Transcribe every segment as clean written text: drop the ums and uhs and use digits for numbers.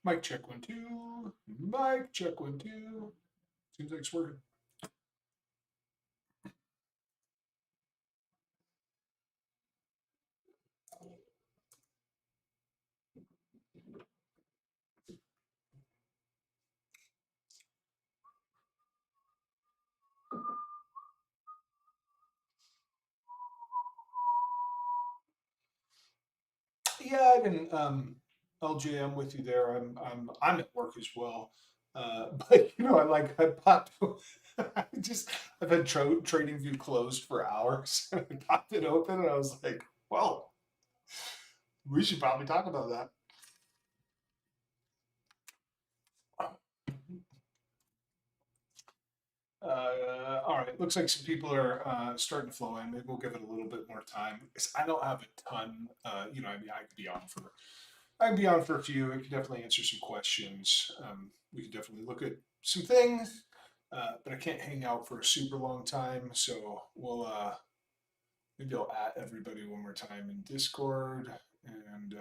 Mic check 1 2. Mic check 1 2. Seems like it's working. Yeah, I didn't. LJ, I'm with you there. I'm at work as well. But I popped. I've had Trading View closed for hours. And I popped it open, and I was like, well, we should probably talk about that. All right, looks like some people are starting to flow in. Maybe we'll give it a little bit more time because I don't have a ton. I mean, I could be on for a few. I could definitely answer some questions. We could definitely look at some things, but I can't hang out for a super long time. So we'll maybe I'll at everybody one more time in Discord, and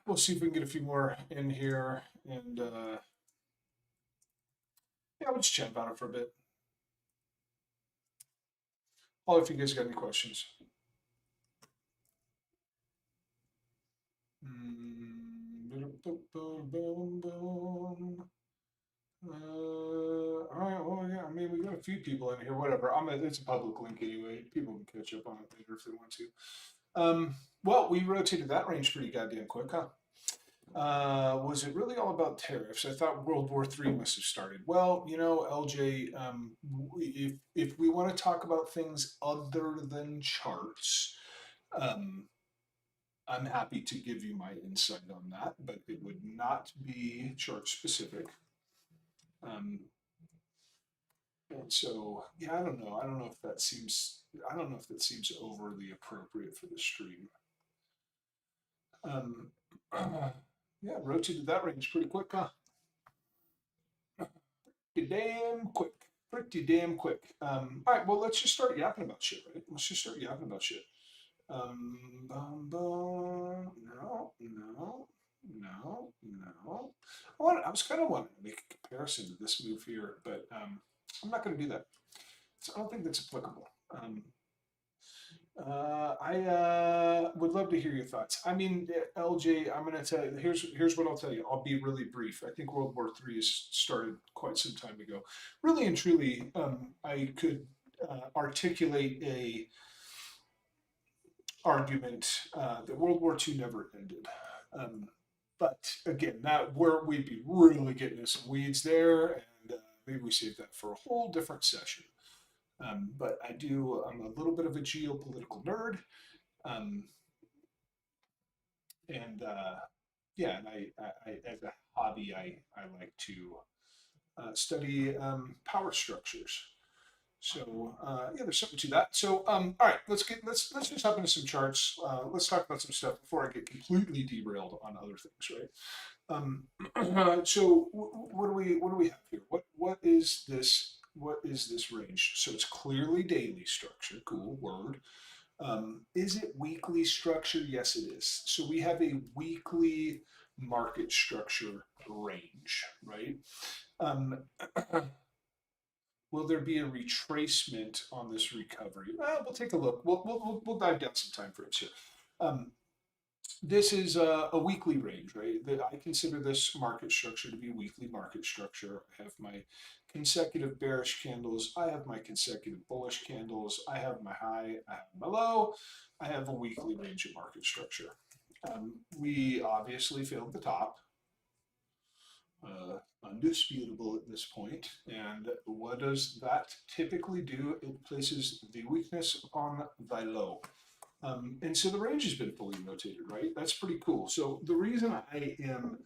we'll see if we can get a few more in here. And yeah, we'll just chat about it for a bit. All if you guys got any questions. Boom, boom, boom. All right. Well, yeah. I mean, we got a few people in here. Whatever. It's a public link anyway. People can catch up on it later if they want to. Well, we rotated that range pretty goddamn quick, huh? Was it really all about tariffs? I thought World War III must have started. Well, LJ, if we want to talk about things other than charts, um, I'm happy to give you my insight on that, but it would not be chart specific. Um, and so, yeah, I don't know. I don't know if that seems. I don't know if that seems overly appropriate for the stream. Um, yeah, rotated that range pretty quick, huh? Pretty damn quick. Pretty damn quick. All right, well, let's just start yapping about shit, right? Let's just start yapping about shit. Bum. No, no, no, no. I was kind of wanting to make a comparison to this move here, but I'm not going to do that. So I don't think that's applicable. I would love to hear your thoughts. I mean, LJ, I'm going to tell you. Here's what I'll tell you. I'll be really brief. I think World War III has started quite some time ago. Really and truly, I could articulate a argument that World War II never ended. Um, but again, that where we'd be really getting into some weeds there, and maybe we save that for a whole different session. But I'm a little bit of a geopolitical nerd, um, and yeah, and as a hobby, I like to study power structures. So yeah, there's something to that. So all right, let's just hop into some charts. Let's talk about some stuff before I get completely derailed on other things, right? Um, so what do we have here? What is this? What is this range? So it's clearly daily structure. Cool word. Is it weekly structure? Yes, it is. So we have a weekly market structure range, right? Um, will there be a retracement on this recovery? Well, we'll take a look. We'll dive down some time frames here. Um, this is a weekly range, right? That I consider this market structure to be a weekly market structure. I have my consecutive bearish candles. I have my consecutive bullish candles. I have my high. I have my low. I have a weekly range of market structure. We obviously filled the top, undisputable at this point. And what does that typically do? It places the weakness upon thy low. And so the range has been fully rotated, right? That's pretty cool. So the reason I am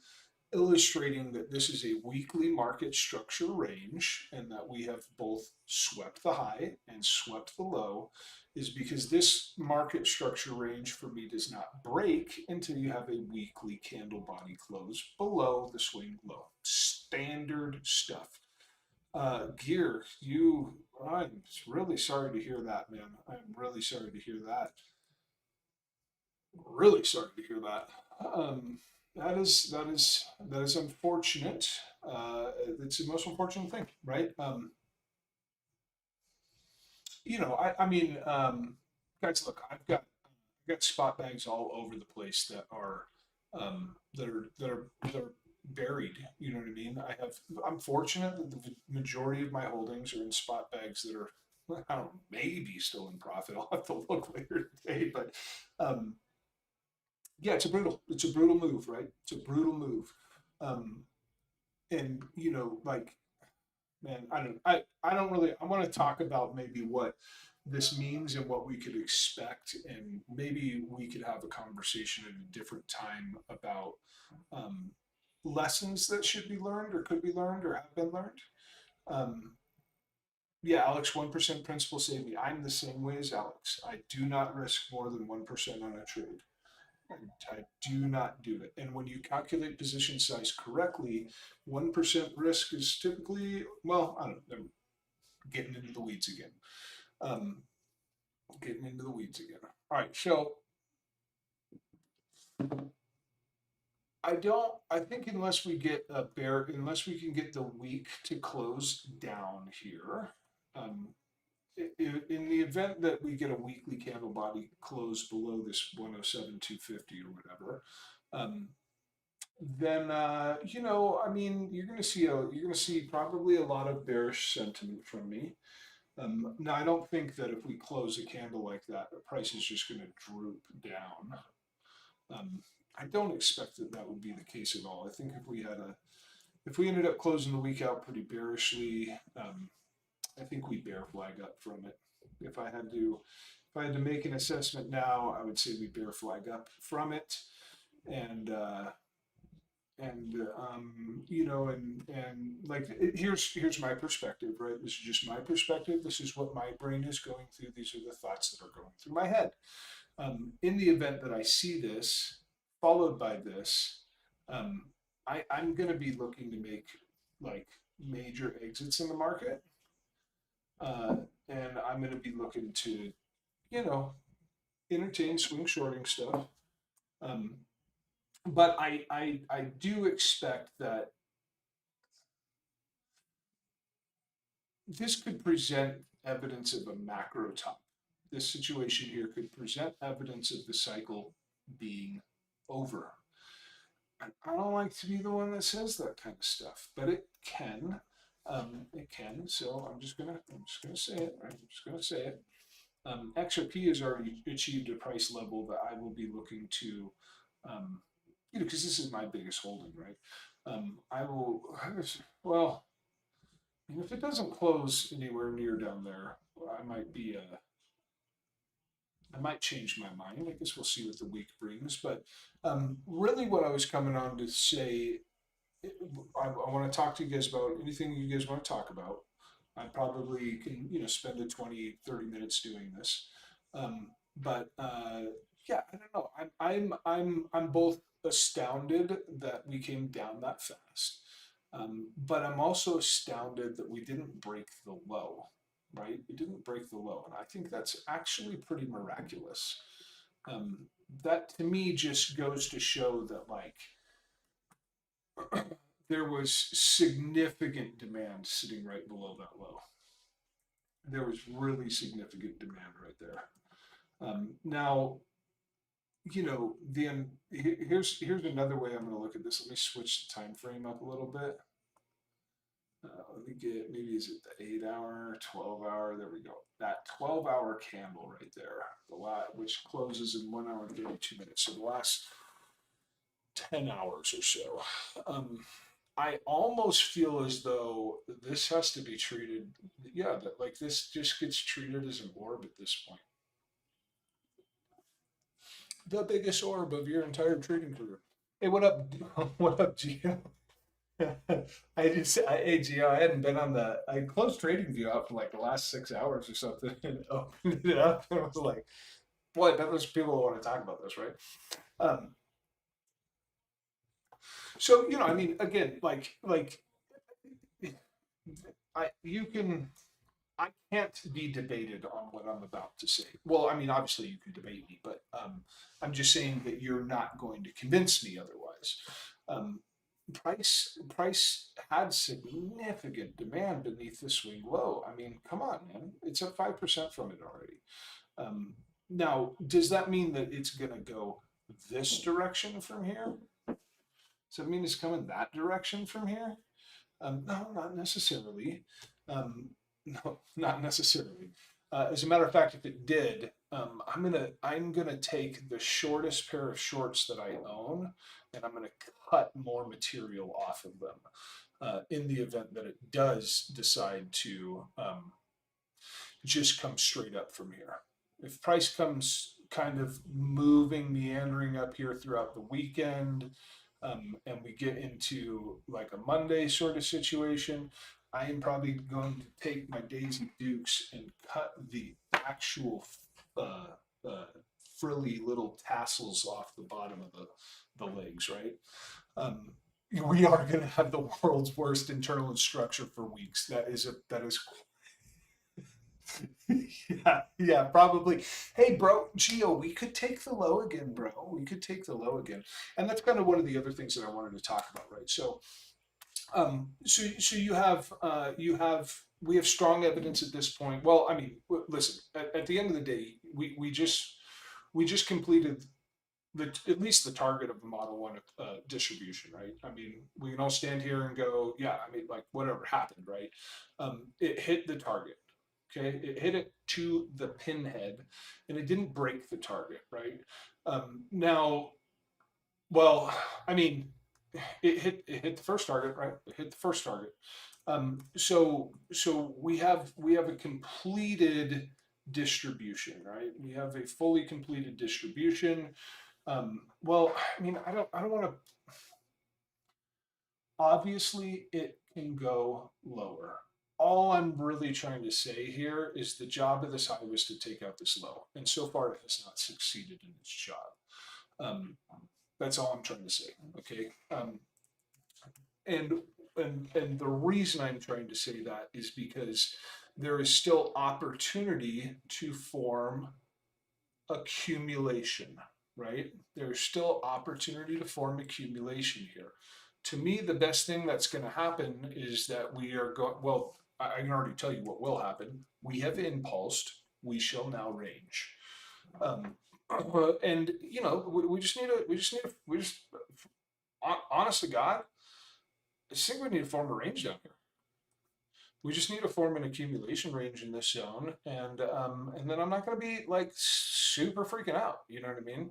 illustrating that this is a weekly market structure range and that we have both swept the high and swept the low is because this market structure range for me does not break until you have a weekly candle body close below the swing low. Standard stuff. Gear, I'm really sorry to hear that, man. I'm really sorry to hear that. Really sorry to hear that. Um, that is unfortunate. It's the most unfortunate thing, right? I mean, guys, look, I've got spot bags all over the place that are that are buried. You know what I mean? I'm fortunate that the majority of my holdings are in spot bags that are, I don't know, maybe still in profit. I'll have to look later today, but um, yeah, it's a brutal move, right? It's a brutal move. Um, and like, man, I don't really, I want to talk about maybe what this means and what we could expect, and maybe we could have a conversation at a different time about um, lessons that should be learned or could be learned or have been learned. Um, yeah, Alex, 1% principal saved me. I'm the same way as Alex. I do not risk more than 1% on a trade. I do not do it. And when you calculate position size correctly, 1% risk is typically, well, I don't know, I'm getting into the weeds again. Um, Getting into the weeds again. All right, so I think unless we can get the week to close down here, um, in the event that we get a weekly candle body close below this 107,250 or whatever, um, then I mean, you're gonna see probably a lot of bearish sentiment from me. Now, I don't think that if we close a candle like that, the price is just going to droop down. Um, I don't expect that that would be the case at all. I think if we ended up closing the week out pretty bearishly, I think we bear flag up from it. If I had to, if I had to make an assessment now, I would say we bear flag up from it, and and like here's my perspective, right? This is just my perspective. This is what my brain is going through. These are the thoughts that are going through my head. In the event that I see this followed by this, um, I'm going to be looking to make like major exits in the market, uh, and I'm going to be looking to you know entertain swing shorting stuff. Um, but I do expect that this could present evidence of a macro top. This situation here could present evidence of the cycle being over. I don't like to be the one that says that kind of stuff, but it can. It can. So I'm just gonna say it. Right? I'm just gonna say it. XRP has already achieved a price level that I will be looking to, um, because this is my biggest holding, right? I will. Well, and if it doesn't close anywhere near down there, I might be I might change my mind. I guess we'll see what the week brings. But really, what I was coming on to say, I want to talk to you guys about anything you guys want to talk about. I probably can, spend a 20, 30 minutes doing this. But yeah, I don't know. I'm both astounded that we came down that fast. But I'm also astounded that we didn't break the low, right? We didn't break the low. And I think that's actually pretty miraculous. Um, that to me just goes to show that, like, there was significant demand sitting right below that low. There was really significant demand right there. Now, then here's another way I'm going to look at this. Let me switch the time frame up a little bit. Let me get, maybe is it the 8 hour, 12 hour? There we go. That 12-hour candle right there, which closes in 1 hour and 32 minutes. So the last 10 hours or so. I almost feel as though this has to be treated, yeah, that like this just gets treated as an orb at this point. The biggest orb of your entire trading career. Hey, what up? What up, Gio? Hey, Gio, I hadn't been I closed TradingView out for like the last 6 hours or something and opened it up and was like, boy, I bet there's people who want to talk about this, right? Um, so, I mean, again, like, you can. I can't be debated on what I'm about to say. Well, I mean, obviously you can debate me, but I'm just saying that you're not going to convince me otherwise. Um, price had significant demand beneath the swing low. I mean, come on, man, it's up 5% from it already. Um, Now, does that mean that it's going to go this direction from here? Does that mean it's coming that direction from here? No, not necessarily. No, not necessarily. As a matter of fact, if it did, I'm gonna take the shortest pair of shorts that I own, and I'm gonna cut more material off of them in the event that it does decide to just come straight up from here. If price comes kind of moving, meandering up here throughout the weekend, and we get into like a Monday sort of situation, I am probably going to take my Daisy Dukes and cut the actual uh, uh, frilly little tassels off the bottom of the legs, right? Um, we are going to have the world's worst internal structure for weeks. That is yeah, probably. Hey, bro, Gio, we could take the low again, bro. We could take the low again, and that's kind of one of the other things that I wanted to talk about, right? So we have strong evidence at this point. Well, I mean, listen, at the end of the day, we just completed at least the target of the Model One distribution, right? I mean, we can all stand here and go, yeah, I mean, like whatever happened, right? It hit the target. Okay, it hit it to the pinhead, and it didn't break the target, right? Now, well, I mean, it hit the first target, right? It hit the first target. So we have a completed distribution, right? We have a fully completed distribution. Well, I mean, I don't want to. Obviously, it can go lower. All I'm really trying to say here is the job of this high was to take out this low, and so far it has not succeeded in its job. Um, that's all I'm trying to say. Okay. And and the reason I'm trying to say that is because there is still opportunity to form accumulation, right? There's still opportunity to form accumulation here. To me, the best thing that's going to happen is that we are going, well, I can already tell you what will happen. We have impulsed, we shall now range. Um, and we just need honest to God, I think we need to form a range down here. We just need to form an accumulation range in this zone, and then I'm not going to be like super freaking out. You know what I mean?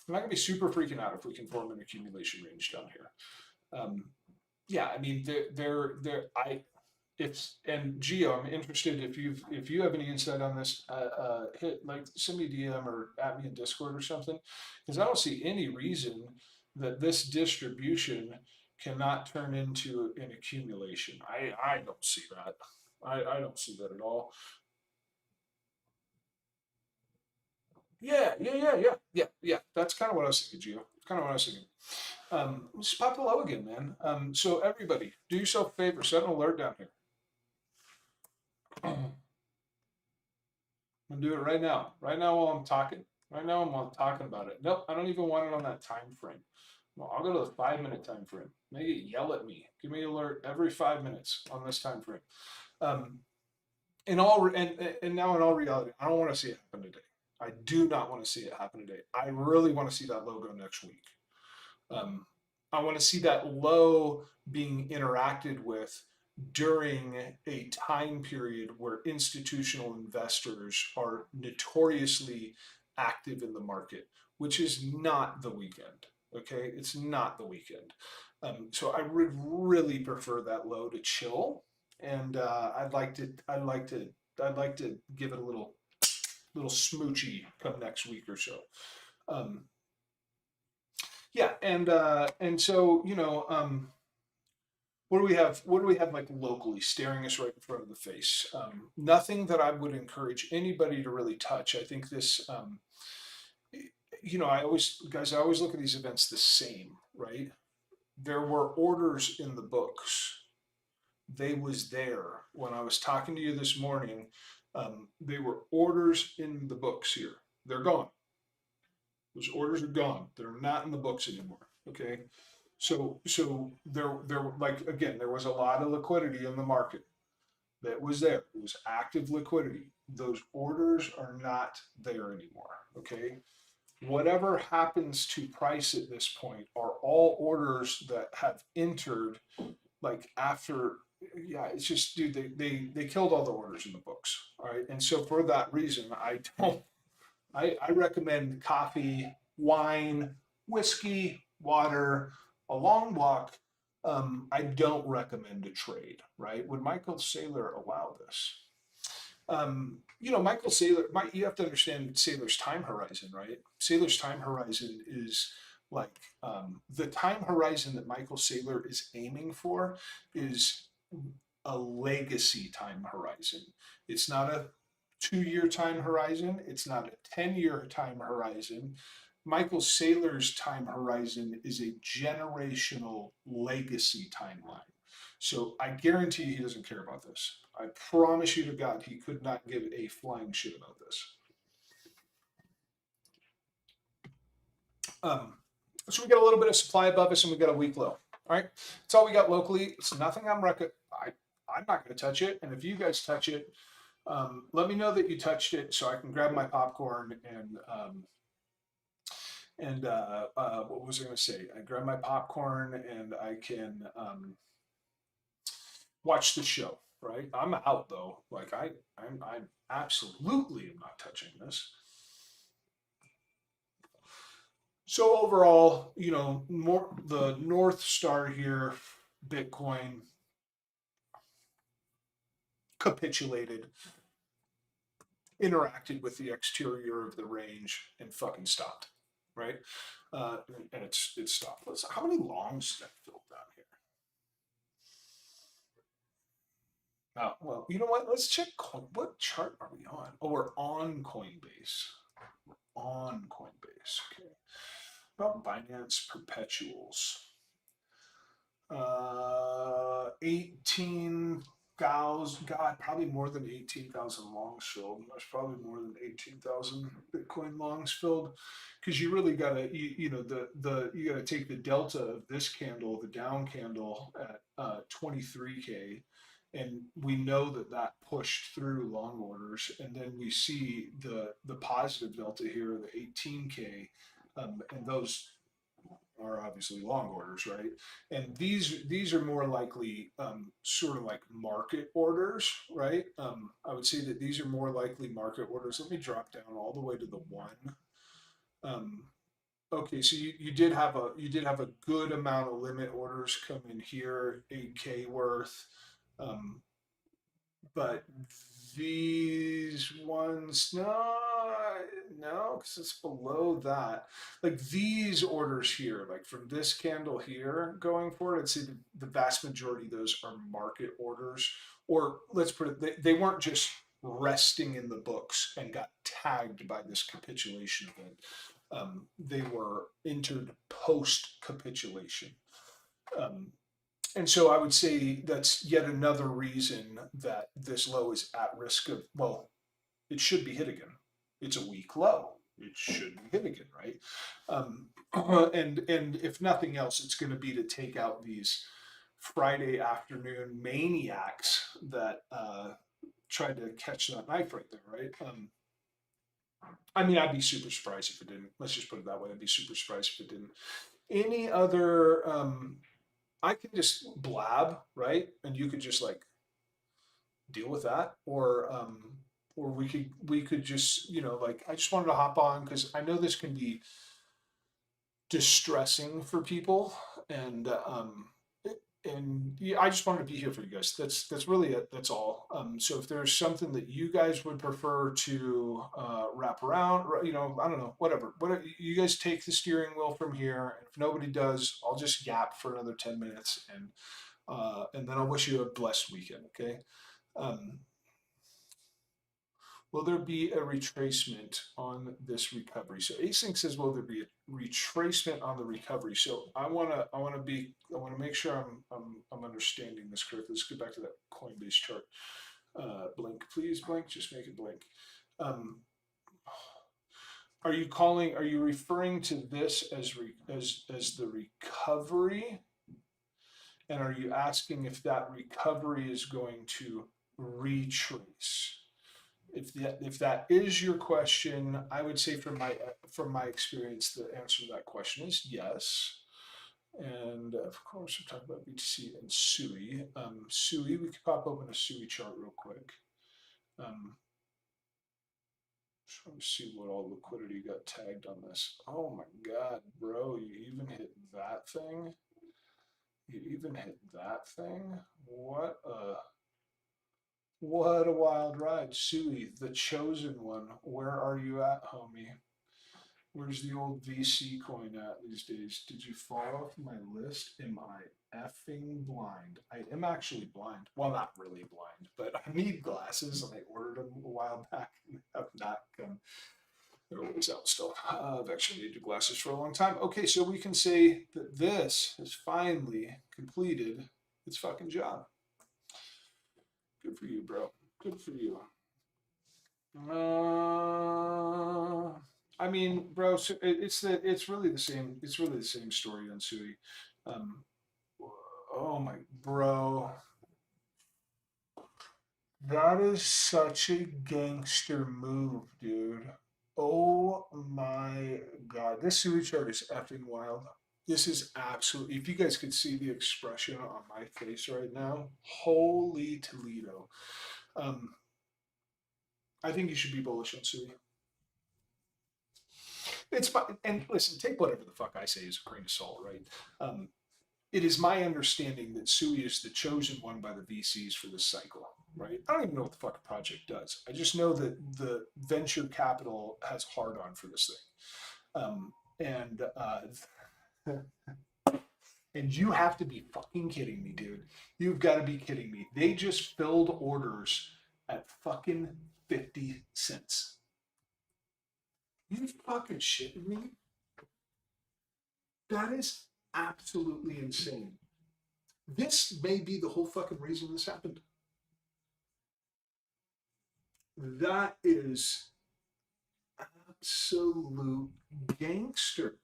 I'm not going to be super freaking out if we can form an accumulation range down here. Um, yeah, I mean, it's and Geo, I'm interested if you have any insight on this. Hit like send me a DM or at me in Discord or something, because I don't see any reason that this distribution cannot turn into an accumulation. I don't see that. I don't see that at all. Yeah, yeah, yeah, yeah, yeah, yeah. That's kind of what I was thinking, Geo. Kind of what I was thinking. Just pop the low again, man. So everybody, do yourself a favor, set an alert down here. I'm gonna do it right now. Right now while I'm talking. Right now while I'm talking about it. Nope, I don't even want it on that time frame. Well, I'll go to the 5 minute time frame. Make it yell at me. Give me an alert every 5 minutes on this time frame. Um, and now in all reality, I don't want to see it happen today. I do not want to see it happen today. I really want to see that logo next week. Um, I want to see that low being interacted with during a time period where institutional investors are notoriously active in the market, which is not the weekend. Okay, it's not the weekend. So I would really prefer that low to chill, and I'd like to give it a little smoochy come next week or so. Um, yeah, and so what do we have? What do we have like locally staring us right in front of the face? Nothing that I would encourage anybody to really touch. I think this, I always look at these events the same, right? There were orders in the books they was there when I was talking to you this morning. They were orders in the books here. They're gone. Those orders are gone. They're not in the books anymore. Okay. So there like again, there was a lot of liquidity in the market that was there. It was active liquidity. Those orders are not there anymore. Okay. Whatever happens to price at this point are all orders that have entered like after, yeah, it's just, dude, they killed all the orders in the books. All right. And so for that reason, I recommend coffee, wine, whiskey, water, a long walk. I don't recommend a trade, right? Would Michael Saylor allow this? Michael Saylor, you have to understand Saylor's time horizon, right? Saylor's time horizon is like the time horizon that Michael Saylor is aiming for is a legacy time horizon. It's not a 2 year time horizon. It's not a 10-year time horizon. Michael Saylor's time horizon is a generational legacy timeline. So I guarantee he doesn't care about this. I promise you to God, he could not give a flying shit about this. So we got a little bit of supply above us, and we got a weak low. All right, that's all we got locally. It's nothing I'm not going to touch it, and if you guys touch it, let me know that you touched it so I can grab my popcorn and what was I going to say? I grab my popcorn and I can watch the show. Right? I'm out though. Like I'm absolutely am not touching this. So overall, more the North Star here, Bitcoin capitulated, interacted with the exterior of the range, and fucking stopped. Right? And it's stopped. How many longs did I fill down here? Oh, well, you know what? Let's check what chart are we on? Oh, we're on Coinbase. We're on Coinbase. Okay. About Binance perpetuals. 18,000, God, probably more than 18,000 longs filled. There's probably more than 18,000 Bitcoin longs filled, because you really gotta, you gotta take the delta of this candle, the down candle at 23K, and we know that pushed through long orders, and then we see the positive delta here, the 18K, and those are obviously long orders, right? And these are more likely sort of like market orders, right? I would say that these are more likely market orders. Let me drop down all the way to the one. Okay, so you did have a good amount of limit orders come in here, 8K worth. But these ones, no, because it's below that. Like these orders here, like from this candle here going forward, I'd say the vast majority of those are market orders. Or let's put it, they weren't just resting in the books and got tagged by this capitulation event. They were entered post capitulation. Um, and so I would say that's yet another reason that this low is at risk of, well, it should be hit again. It's a weak low. It should be hit again, right? And if nothing else, it's going to be to take out these Friday afternoon maniacs that tried to catch that knife right there, right? I mean, I'd be super surprised if it didn't. Let's just put it that way. I'd be super surprised if it didn't. Any other I can just blab, right? And you could just like deal with that, or we could just like I just wanted to hop on because I know this can be distressing for people, and yeah, I just wanted to be here for you guys. That's really it. That's all. So if there's something that you guys would prefer to wrap around, I don't know, whatever. Whatever you guys take the steering wheel from here. And if nobody does, I'll just yap for another 10 minutes, and then I'll wish you a blessed weekend. Okay. Um, Will there be a retracement on this recovery? So async says, will there be a retracement on the recovery? So I want to make sure I'm understanding understanding this correctly. Let's get back to that Coinbase chart. Blink, please, blink. Just make it blink. Are you referring to this as the recovery? And are you asking if that recovery is going to retrace? If that is your question, I would say from my experience, the answer to that question is yes. And of course, we're talking about BTC and SUI. SUI, we could pop open a SUI chart real quick. Trying to see what all liquidity got tagged on this. Oh my God, bro, you even hit that thing? You even hit that thing? What a wild ride. SUI, the chosen one. Where are you at, homie? Where's the old VC coin at these days? Did you fall off my list? Am I effing blind? I am actually blind. Well, not really blind, but I need glasses and I ordered them a while back and have not come. They're always out still. I've actually needed glasses for a long time. Okay, so we can say that this has finally completed its fucking job. Good for you, bro. Good for you. I mean, bro, it's really the same. It's really the same story on SUI. Oh my, bro, that is such a gangster move, dude. Oh my God, this SUI chart is effing wild. This is absolutely. If you guys could see the expression on my face right now, holy Toledo. I think you should be bullish on SUI. It's fine. And listen, take whatever the fuck I say as a grain of salt, right? It is my understanding that SUI is the chosen one by the VCs for this cycle, right? I don't even know what the fuck project does. I just know that the venture capital has hard on for this thing. And you have to be fucking kidding me, dude. You've got to be kidding me. They just filled orders at fucking 50 cents. You fucking shitting me? That is absolutely insane. This may be the whole fucking reason this happened. That is absolute gangster.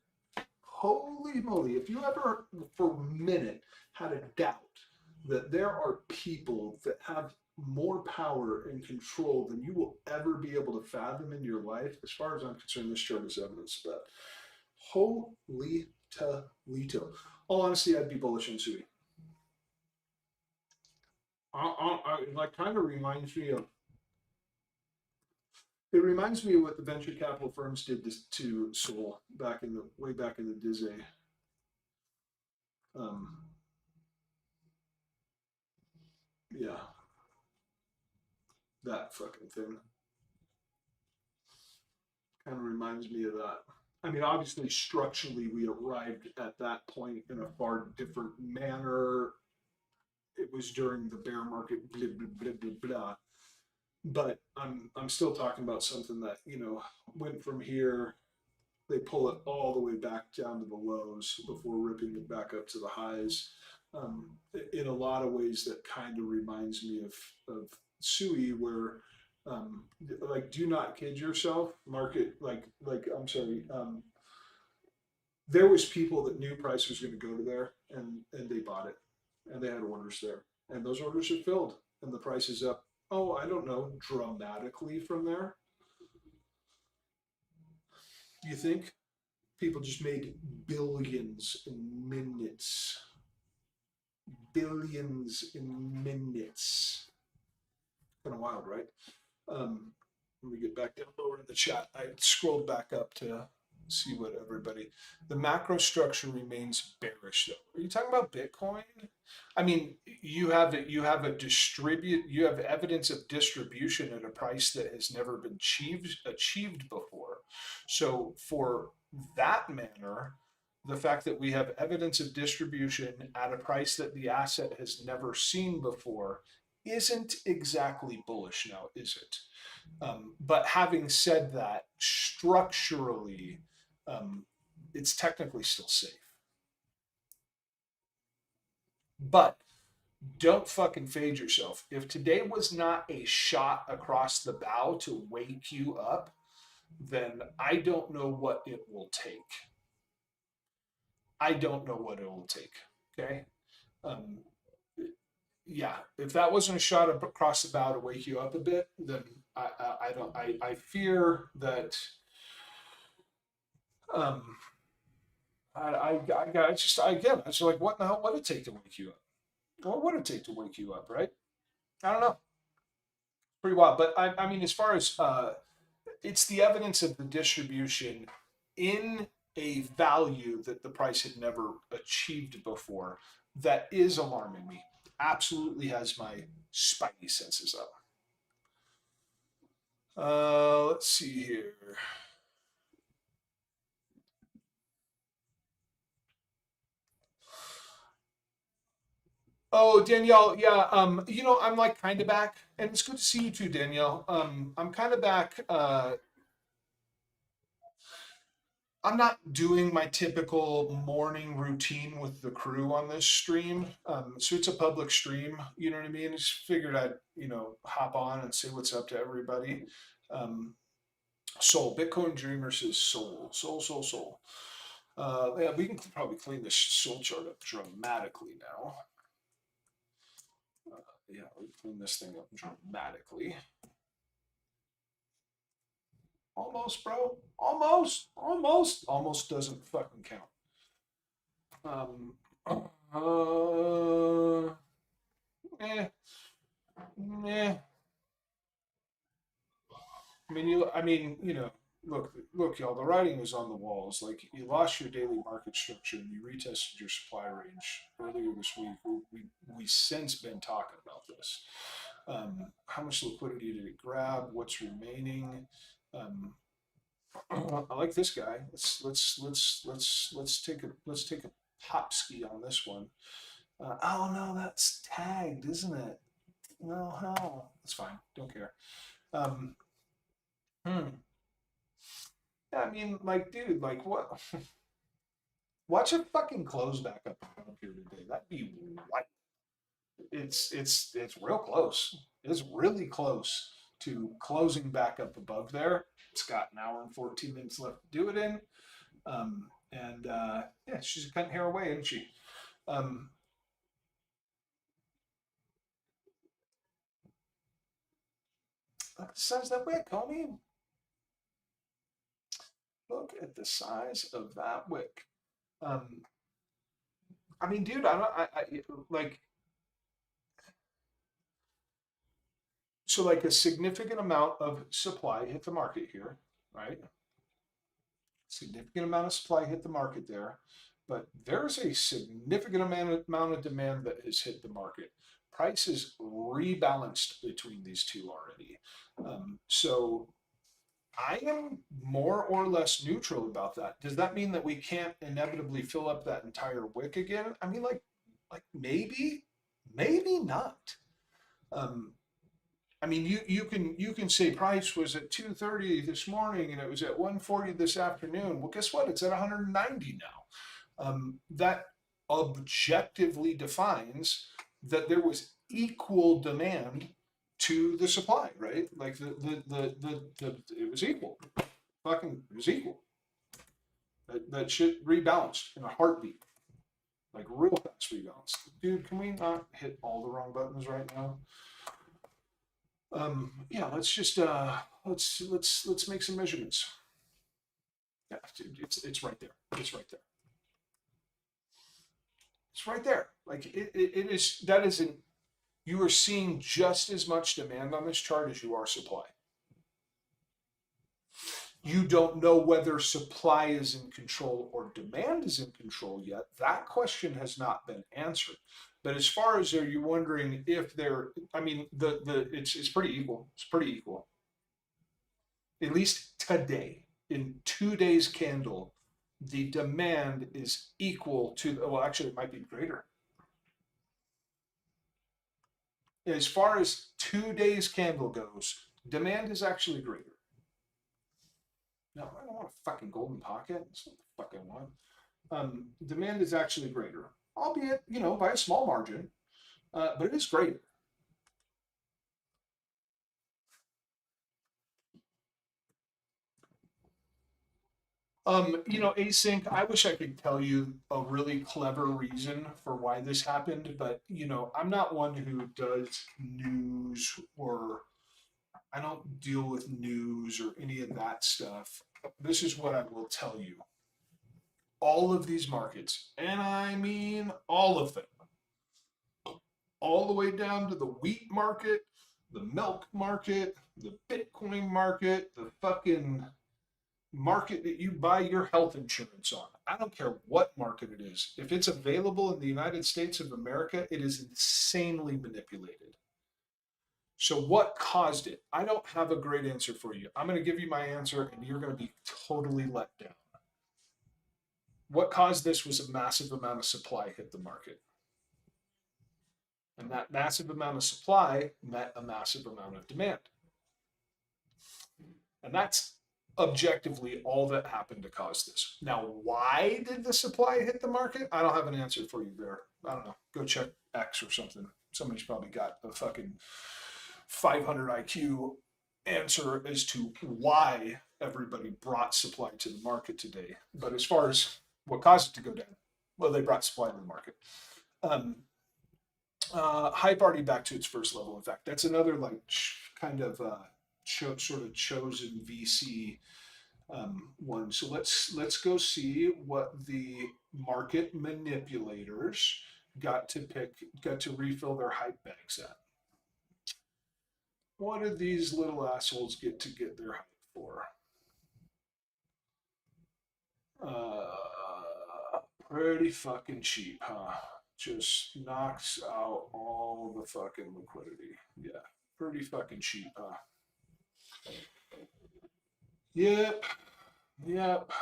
Holy moly. If you ever for a minute had a doubt that there are people that have more power and control than you will ever be able to fathom in your life, as far as I'm concerned, this chart is evidence of that. Holy Toledo. All honesty, I'd be bullish on SUI. It like kind of reminds me of. It reminds me of what the venture capital firms did to Sol way back in the Dizzy. Yeah, that fucking thing kind of reminds me of that. I mean, obviously, structurally, we arrived at that point in a far different manner. It was during the bear market, blah, blah, blah, blah, blah. But I'm still talking about something that, went from here. They pull it all the way back down to the lows before ripping it back up to the highs. In a lot of ways, that kind of reminds me of SUI, where do not kid yourself. Market I'm sorry. There was people that knew price was going to go to there, and they bought it, and they had orders there, and those orders are filled, and the price is up. Oh, I don't know, dramatically from there. You think people just made billions in minutes? Billions in minutes. Kind of wild, right? Let me get back down lower in the chat. I scrolled back up to see what everybody. The macro structure remains bearish, though. Are you talking about Bitcoin? I mean, you have evidence of distribution at a price that has never been achieved before. So for that manner, the fact that we have evidence of distribution at a price that the asset has never seen before isn't exactly bullish now, is it? But having said that, structurally, it's technically still safe. But don't fucking fade yourself. If today was not a shot across the bow to wake you up, then I don't know what it will take. I don't know what it will take. Okay. Um, yeah, if that wasn't a shot across the bow to wake you up a bit, then I don't. I fear that. Um, I just again, I was like, what the hell would it take to wake you up? What would it take to wake you up? Right? I don't know. Pretty wild. But I mean, as far as it's the evidence of the distribution in a value that the price had never achieved before that is alarming me. Absolutely has my spidey senses up. Let's see here. Oh, Danielle, yeah, I'm like kind of back, and it's good to see you too, Danielle. I'm kind of back. I'm not doing my typical morning routine with the crew on this stream. So it's a public stream, you know what I mean? Just figured I'd, hop on and say what's up to everybody. Um, Soul, Bitcoin Dreamer says soul, soul, soul, soul. Yeah, we can probably clean this soul chart up dramatically now. Yeah, we clean this thing up dramatically. Almost, bro. Almost doesn't fucking count. Um, uh, eh, eh. Look, y'all. The writing is on the walls. Like you lost your daily market structure and you retested your supply range earlier this week. We since been talking about this. How much liquidity did it grab? What's remaining? Um, I like this guy. Let's take a hop ski on this one. Oh no, that's tagged, isn't it? No, hell, that's fine. Don't care. Um, hmm. Yeah, I mean, like, dude, like, what? Watch it fucking close back up here today. That'd be like, it's real close. It's really close to closing back up above there. It's got an hour and 14 minutes left to do it in. Yeah, she's cutting hair away, isn't she? Um, look at the size of that wick, homie. Look at the size of that wick. Um, I mean, dude, I don't, I like, so like a significant amount of supply hit the market here, right? Significant amount of supply hit the market there, but there's a significant amount of demand that has hit the market. Prices rebalanced between these two already. So I am more or less neutral about that. Does that mean that we can't inevitably fill up that entire wick again? I mean, like maybe not. Um, I mean, you can say price was at 2:30 this morning and it was at 1:40 this afternoon. Well, guess what? It's at 190 now. That objectively defines that there was equal demand to the supply, right? Like it was equal. Fucking, it was equal. That shit rebalanced in a heartbeat, like real fast rebalanced. Dude, can we not hit all the wrong buttons right now? Yeah, let's make some measurements. Yeah, dude, it's right there. It's right there. It's right there. Like it is. That isn't. You are seeing just as much demand on this chart as you are supply. You don't know whether supply is in control or demand is in control yet. That question has not been answered. But as far as are you wondering if they're, I mean, it's pretty equal. It's pretty equal. At least today, in 2 days candle, the demand is equal to, well, actually, it might be greater. As far as 2 days candle goes, demand is actually greater. No, I don't want a fucking golden pocket. That's not the fuck I want. Demand is actually greater, albeit, by a small margin. but it is great. Async, I wish I could tell you a really clever reason for why this happened, but I'm not one who does news, or I don't deal with news or any of that stuff. This is what I will tell you. All of these markets, and I mean all of them, all the way down to the wheat market, the milk market, the Bitcoin market, the fucking market that you buy your health insurance on. I don't care what market it is. If it's available in the United States of America, it is insanely manipulated. So, what caused it? I don't have a great answer for you. I'm going to give you my answer, and you're going to be totally let down. What caused this was a massive amount of supply hit the market. And that massive amount of supply met a massive amount of demand. And that's objectively all that happened to cause this. Now, why did the supply hit the market? I don't have an answer for you there. I don't know. Go check X or something. Somebody's probably got a fucking 500 IQ answer as to why everybody brought supply to the market today. But as far as what caused it to go down, well, they brought supply to the market. Um, Hype already back to its first level. In fact, that's another like kind of sort of chosen VC one. So let's go see what the market manipulators got to refill their hype bags at. What did these little assholes get their hype for? Pretty fucking cheap, huh? Just knocks out all the fucking liquidity. Yeah, pretty fucking cheap, huh? Yep, yep.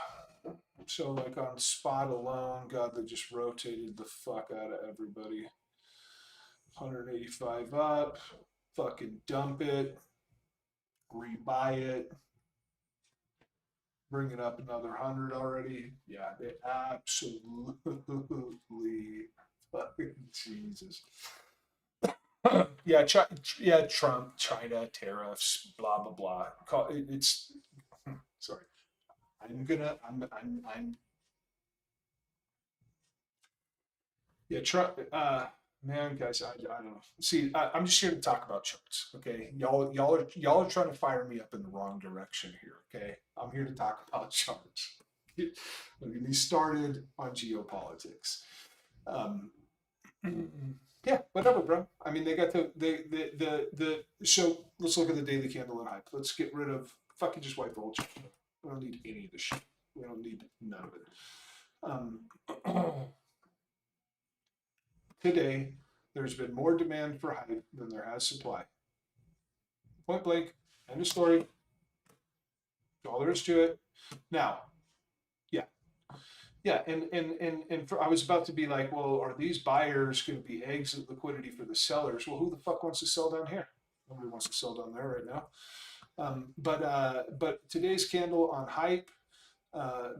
So like on spot alone, God, they just rotated the fuck out of everybody. 185 up, fucking dump it, rebuy it, bring it up another 100 already. Yeah, they absolutely fucking Jesus. Yeah, yeah, Trump, China, tariffs, blah blah blah. It's sorry. I'm yeah, Trump. Man, guys, I don't know. See, I'm just here to talk about charts. Okay, y'all are trying to fire me up in the wrong direction here. Okay, I'm here to talk about charts. Get me started on geopolitics. Um, yeah, whatever, bro. I mean, they got the. So let's look at the daily candle and hype. Let's get rid of fucking just wipe the whole chart. We don't need any of this shit. We don't need none of it. Today, there's been more demand for hype than there has supply. Point blank. End of story. All there is to it. Now, yeah, yeah, and I was about to be like, well, are these buyers going to be exit liquidity for the sellers? Well, who the fuck wants to sell down here? Nobody wants to sell down there right now. But today's candle on hype,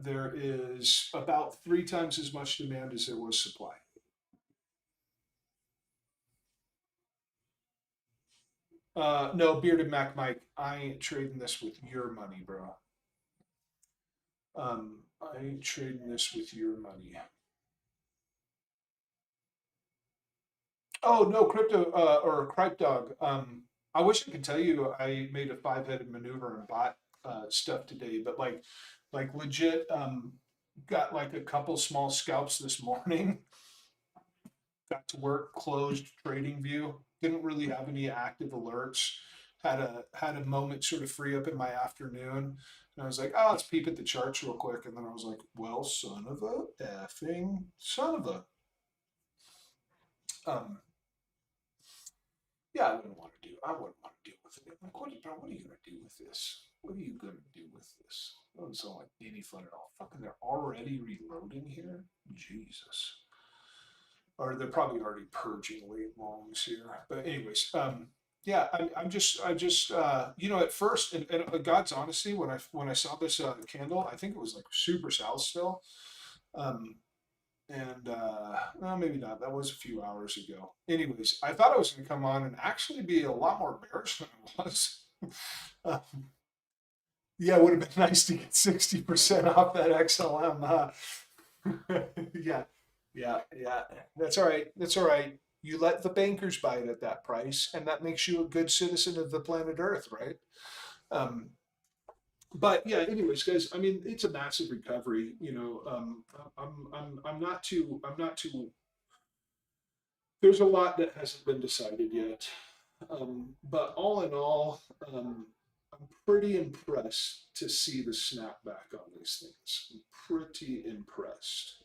there is about 3 times as much demand as there was supply. No, Bearded Mac Mike, I ain't trading this with your money, bro. I ain't trading this with your money. Oh no, crypto or Cryptdog. I wish I could tell you I made a five-headed maneuver and bought stuff today, but like legit, got like a couple small scalps this morning. Got to work, closed trading view. Didn't really have any active alerts. Had a moment sort of free up in my afternoon, and I was like, oh, let's peep at the charts real quick. And then I was like, well, son of a effing son of a. Um, yeah, I wouldn't want to do. I wouldn't want to deal with it. Like, what are you gonna do with this? What are you gonna do with this? That doesn't sound like any fun at all. Fucking, they're already reloading here. Jesus. Or they're probably already purging late longs here. But anyways, yeah, at first, and God's honesty, when I saw this candle, I think it was like super south still. Um, And well, maybe not. That was a few hours ago. Anyways, I thought I was going to come on and actually be a lot more bearish than I was. uh, yeah, it would have been nice to get 60% off that XLM. Yeah, yeah. That's all right. That's all right. You let the bankers buy it at that price, and that makes you a good citizen of the planet Earth, right? Um, but yeah, anyways, guys, I mean, it's a massive recovery. I'm not too. There's a lot that hasn't been decided yet, but all in all, I'm pretty impressed to see the snapback on these things. I'm pretty impressed.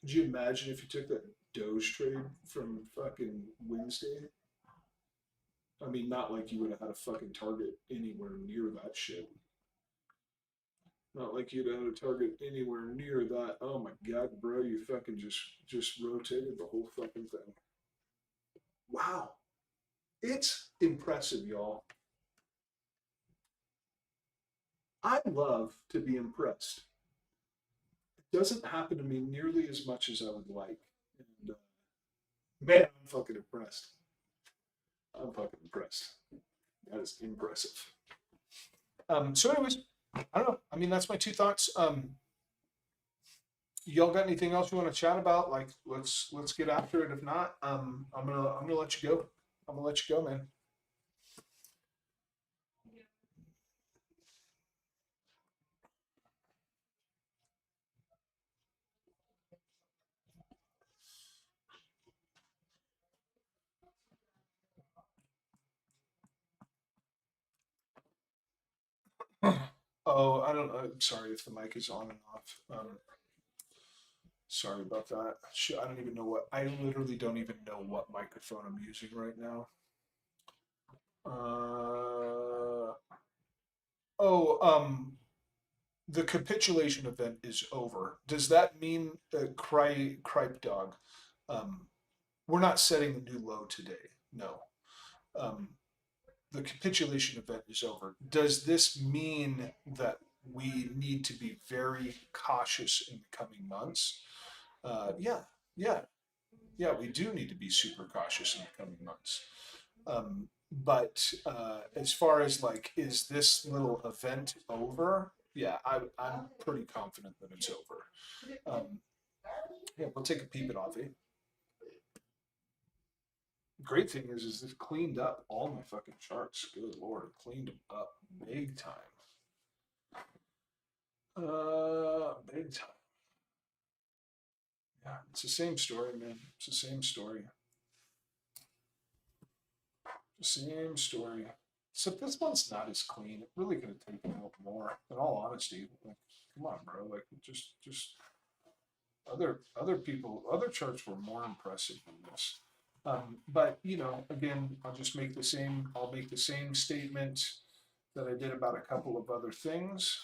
Could you imagine if you took that Doge trade from fucking Wednesday? I mean, not like you would have had a fucking target anywhere near that shit. Not like you'd have had a target anywhere near that. Oh my god, bro, you fucking just rotated the whole fucking thing. Wow. It's impressive, y'all. I love to be impressed. It doesn't happen to me nearly as much as I would like. And man, I'm fucking impressed. I'm fucking impressed. That is impressive. So anyways, I don't know. I mean, that's my two thoughts. Y'all got anything else you want to chat about? Like, let's get after it. If not, I'm gonna let you go. I'm gonna let you go, man. Oh, I don't know. I'm sorry if the mic is on and off. Sorry about that. Shit, I don't even know what. I literally don't even know what microphone I'm using right now. Uh, oh, the capitulation event is over. Does that mean Cripe Dog? Um, we're not setting a new low today. No. Um, the capitulation event is over. Does this mean that we need to be very cautious in the coming months? Yeah, yeah, yeah. We do need to be super cautious in the coming months. But as far as like, is this little event over? Yeah, I'm pretty confident that it's over. Um, yeah, we'll take a peep at Avi. Great thing is this cleaned up all my fucking charts. Good lord, cleaned them up big time. Big time. Yeah, it's the same story, man. It's the same story. Same story. Except this one's not as clean. It really could have taken out more. In all honesty, like, come on, bro. Like, just other people, other charts were more impressive than this. But again, I'll just make the same. I'll make the same statement that I did about a couple of other things.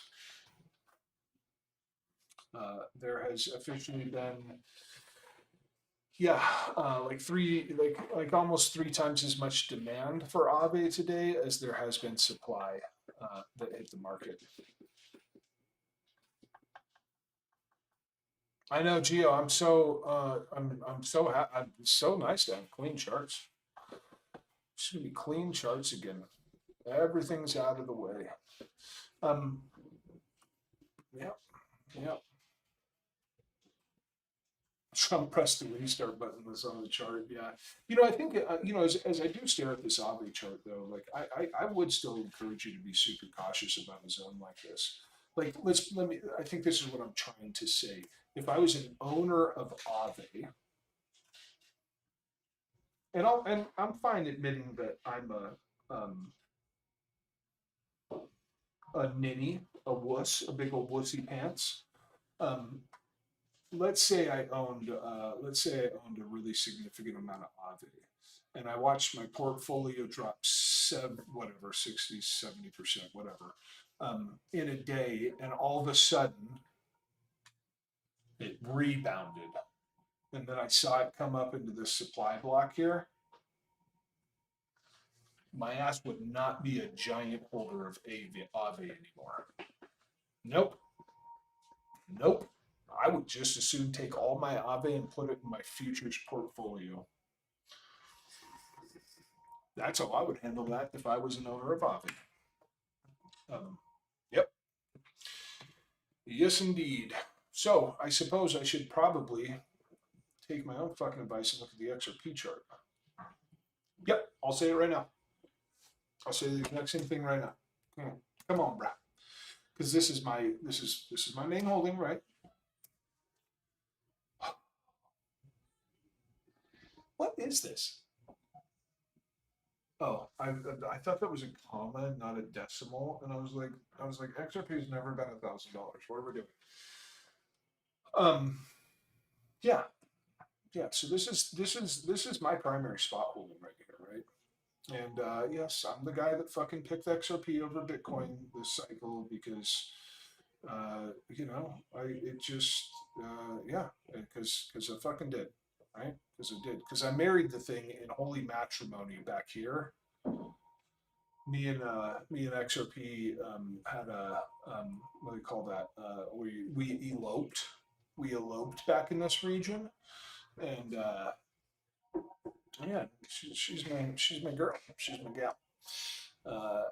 There has officially been, yeah, like almost three times as much demand for Ave today as there has been supply that hit the market. I know, Gio. I'm so nice to have clean charts. It's gonna be clean charts again. Everything's out of the way. Um, yeah, yeah. Trump pressed the restart button was on the chart. Yeah, I think as I do stare at this Aubrey chart though, like I would still encourage you to be super cautious about a zone like this. Like let me. I think this is what I'm trying to say. If I was an owner of Aave, and I'm fine admitting that I'm a ninny, a wuss, a big old wussy pants. Um, let's say I owned a really significant amount of Aave, and I watched my portfolio drop 60, 70%, whatever, in a day, and all of a sudden it rebounded. And then I saw it come up into this supply block here. My ass would not be a giant holder of Aave anymore. Nope. Nope. I would just as soon take all my Aave and put it in my futures portfolio. That's how I would handle that if I was an owner of Aave. Yep. Yes, indeed. So I suppose I should probably take my own fucking advice and look at the XRP chart. Yep, I'll say it right now. I'll say the exact same thing right now. Come on, bruh. Because this is my main holding, right? What is this? Oh, I thought that was a comma, not a decimal, and I was like, XRP has never been $1,000. What are we doing? Um, yeah, yeah. So this is my primary spot holding right here, right? And yes, I'm the guy that fucking picked XRP over Bitcoin this cycle because I it just yeah, because I fucking did, right? Because I did because I married the thing in holy matrimony back here. Me and XRP had a what do you call that? We eloped. We eloped back in this region, and yeah, she's my girl. She's my gal. I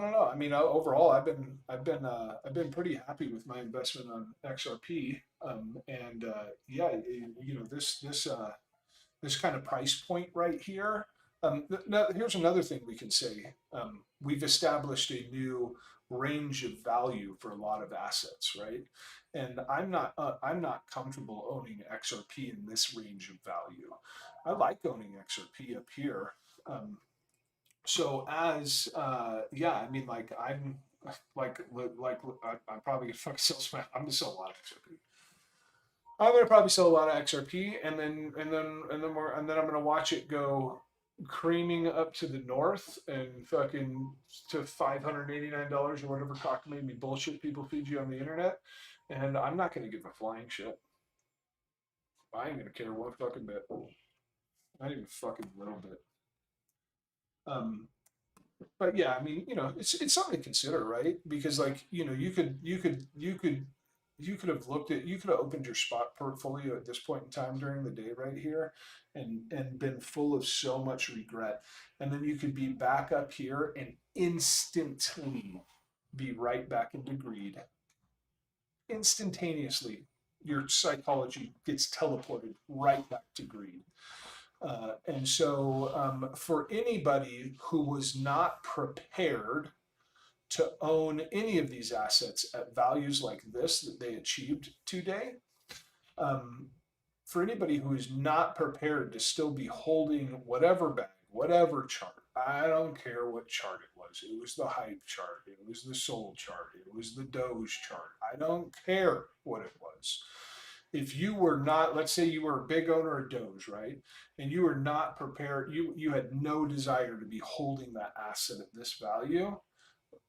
don't know. I mean, overall, I've been pretty happy with my investment on XRP. And yeah, this kind of price point right here. Now, here's another thing we can say. We've established a new range of value for a lot of assets, right? And I'm not comfortable owning XRP in this range of value. I like owning XRP up here. Um, so as yeah, I mean, like I'm probably gonna fucking sell some. I'm gonna sell a lot of XRP. I'm gonna probably sell a lot of XRP, and then I'm gonna watch it go creaming up to the north and fucking to $589 or whatever cockamamie bullshit people feed you on the internet, and I'm not gonna give a flying shit. I ain't gonna care one fucking bit, not even fucking little bit. Um, but yeah, I mean, it's something to consider, right? Because like, you could have looked at you could have opened your spot portfolio at this point in time during the day right here and been full of so much regret. And then you could be back up here and instantly be right back into greed. Instantaneously, your psychology gets teleported right back to greed. And so, for anybody who was not prepared to own any of these assets at values like this that they achieved today, um, for anybody who is not prepared to still be holding whatever bag, whatever chart, I don't care what chart it was. It was the hype chart, it was the soul chart, it was the Doge chart. I don't care what it was. If you were not, let's say you were a big owner of Doge, right? And you were not prepared, you had no desire to be holding that asset at this value.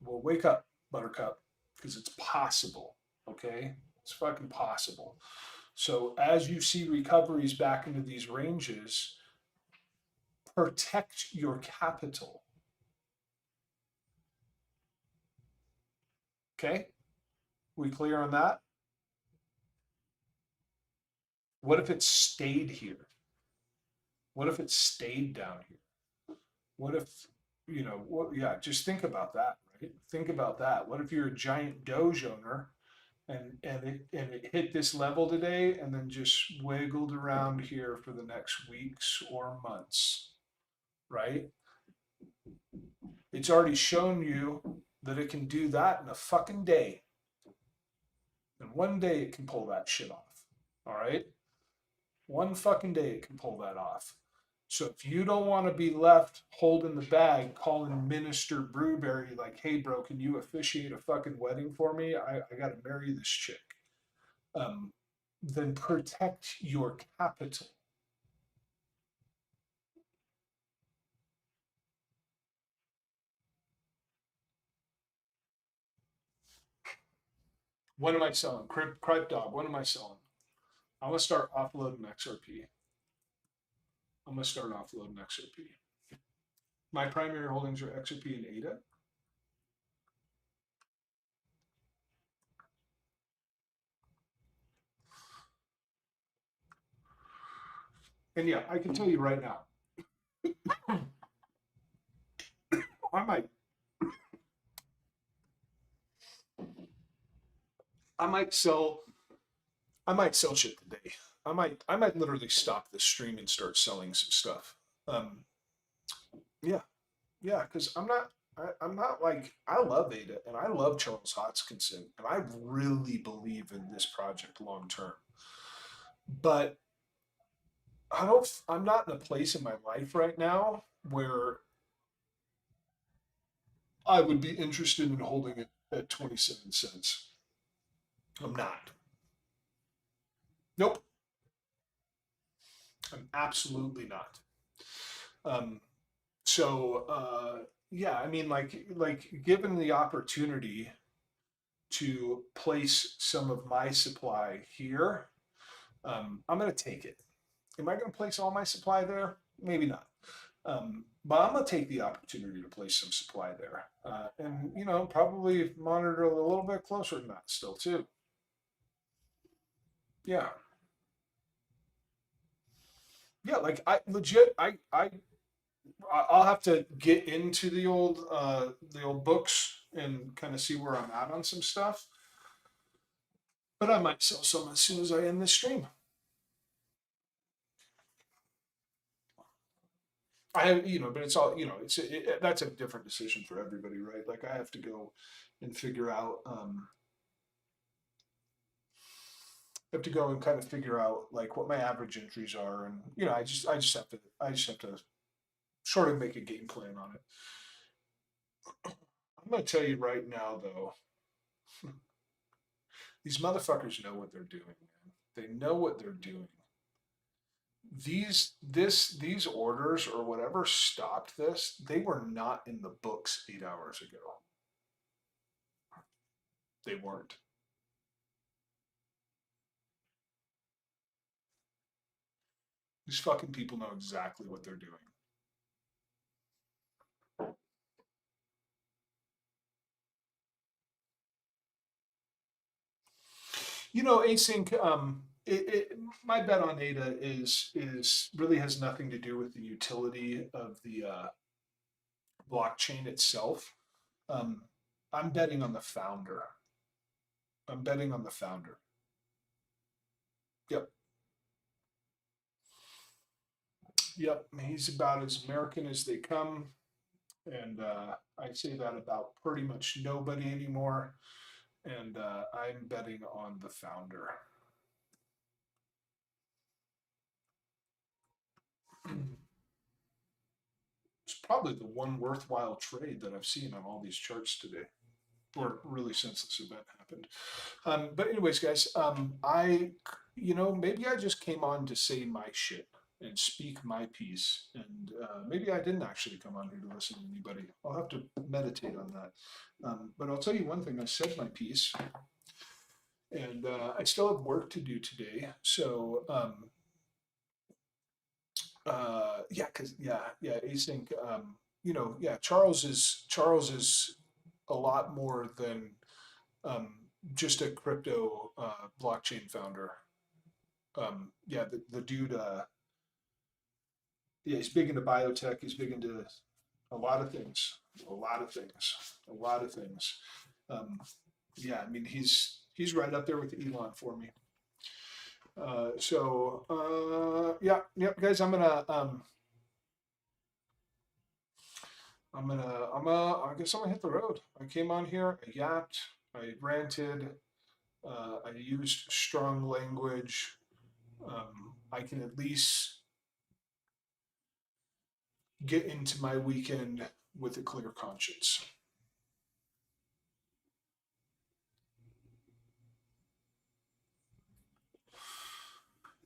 Well, wake up, Buttercup, because it's possible. Okay, it's fucking possible. So as you see recoveries back into these ranges, protect your capital. Okay, we clear on that? What if it stayed here? What if it stayed down here? What if, yeah, just think about that, right? Think about that. What if you're a giant Doge owner and it hit this level today and then just wiggled around here for the next weeks or months, right? It's already shown you that it can do that in a fucking day. And one day it can pull that shit off. All right? One fucking day it can pull that off. So if you don't want to be left holding the bag, calling Minister Brewberry like, hey bro, can you officiate a fucking wedding for me? I gotta marry this chick. Um, then protect your capital. What am I selling? Cripe Dog, what am I selling? I'm gonna start offloading XRP. I'm gonna start offloading XRP. My primary holdings are XRP and ADA. And yeah, I can tell you right now, I might, I might sell, I might sell shit today. I might literally stop this stream and start selling some stuff. Um, yeah, yeah, because I'm not like I love Ada and I love Charles Hodgkinson and I really believe in this project long term. But I'm not in a place in my life right now where I would be interested in holding it at 27 cents. I'm not. Nope. I'm absolutely not. Um, yeah, I mean, given the opportunity to place some of my supply here, I'm going to take it. Am I going to place all my supply there? Maybe not. But I'm going to take the opportunity to place some supply there, and probably monitor a little bit closer than that still too. Yeah, yeah. Like I legit, I'll have to get into the old books and kind of see where I'm at on some stuff. But I might sell some as soon as I end this stream. But it's all, that's a different decision for everybody, right? Like I have to go and figure out, I have to go and kind of figure out like what my average entries are, and I just have to sort of make a game plan on it. I'm gonna tell you right now, though, these motherfuckers know what they're doing, man. They know what they're doing. These orders or whatever stopped this, they were not in the books 8 hours ago. They weren't. These fucking people know exactly what they're doing. Async. My bet on Ada is really has nothing to do with the utility of the blockchain itself. Um, I'm betting on the founder. I'm betting on the founder. Yep, yep. He's about as American as they come, and I say that about pretty much nobody anymore. And I'm betting on the founder. It's probably the one worthwhile trade that I've seen on all these charts today, or really since this event happened. But anyways, guys, maybe I just came on to say my shit and speak my piece, and maybe I didn't actually come on here to listen to anybody. I'll have to meditate on that. But I'll tell you one thing: I said my piece, and I still have work to do today. So yeah, because yeah, async. Yeah, Charles is a lot more than um, just a crypto blockchain founder. Yeah, the dude. Yeah, he's big into biotech. He's big into a lot of things. A lot of things. A lot of things. Um, yeah, I mean he's right up there with Elon for me. Yeah, yep, guys. I guess I'm gonna hit the road. I came on here. I yapped. I ranted. I used strong language. I can at least get into my weekend with a clear conscience.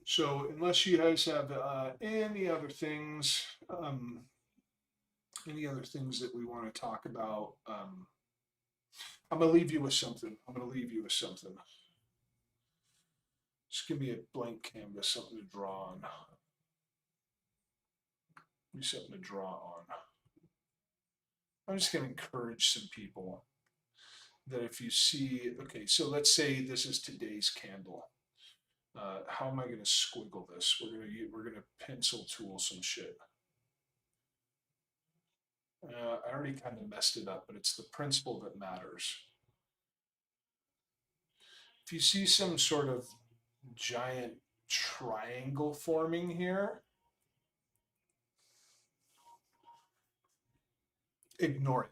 So, unless you guys have any other things that we want to talk about, I'm gonna leave you with something. I'm gonna leave you with something. Just give me a blank canvas, something to draw on. Give me something to draw on. I'm just gonna encourage some people that if you see, okay, so let's say this is today's candle. How am I going to squiggle this? We're gonna pencil tool some shit. I already kind of messed it up, but it's the principle that matters. If you see some sort of giant triangle forming here, ignore it.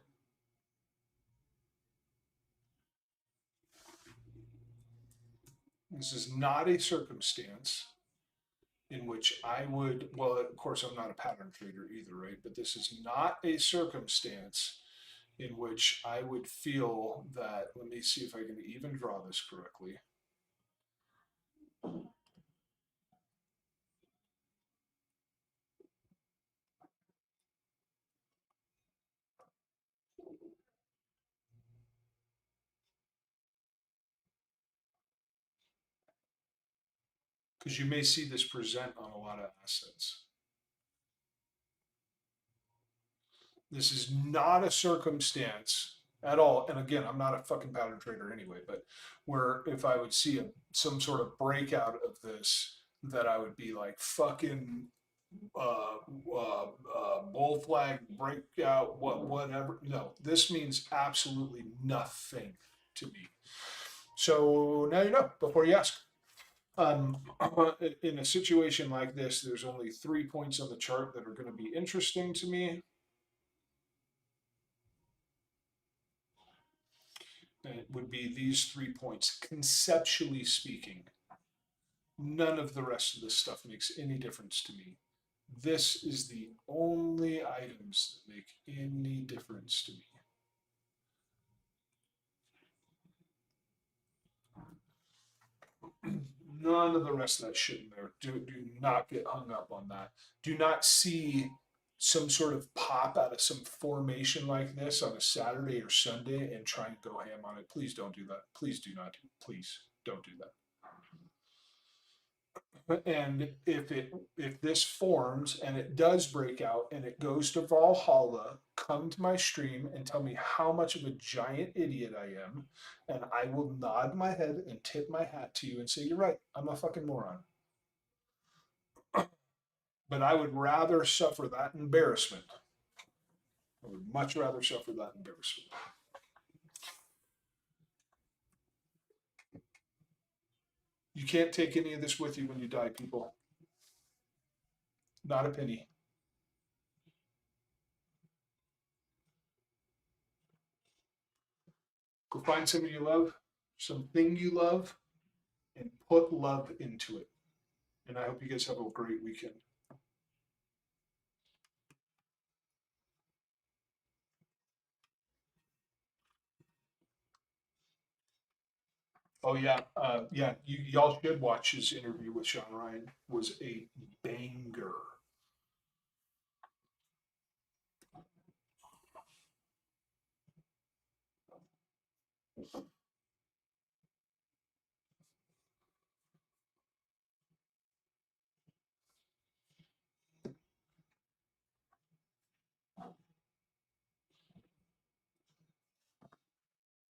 This is not a circumstance in which I would, well, of course, I'm not a pattern trader either, right? But this is not a circumstance in which I would feel that, let me see if I can even draw this correctly. Because you may see this present on a lot of assets. This is not a circumstance at all. And again, I'm not a fucking pattern trader anyway, but where if I would see some sort of breakout of this, that I would be like fucking bull flag breakout, whatever. No, this means absolutely nothing to me. So now you know before you ask. Um, in a situation like this, there's only 3 points on the chart that are going to be interesting to me. And it would be these 3 points. Conceptually speaking, none of the rest of this stuff makes any difference to me. This is the only items that make any difference to me. None of the rest of that shit in there. Do not get hung up on that. Do not see some sort of pop out of some formation like this on a Saturday or Sunday and try and go ham on it. Please don't do that. Please do not. Please don't do that. And if this forms and it does break out and it goes to Valhalla, come to my stream and tell me how much of a giant idiot I am, and I will nod my head and tip my hat to you and say, you're right, I'm a fucking moron. But I would rather suffer that embarrassment. I would much rather suffer that embarrassment. You can't take any of this with you when you die, people. Not a penny. Go find somebody you love, something you love, and put love into it. And I hope you guys have a great weekend. Oh yeah, yeah. Y'all should watch his interview with Sean Ryan. Was a banger.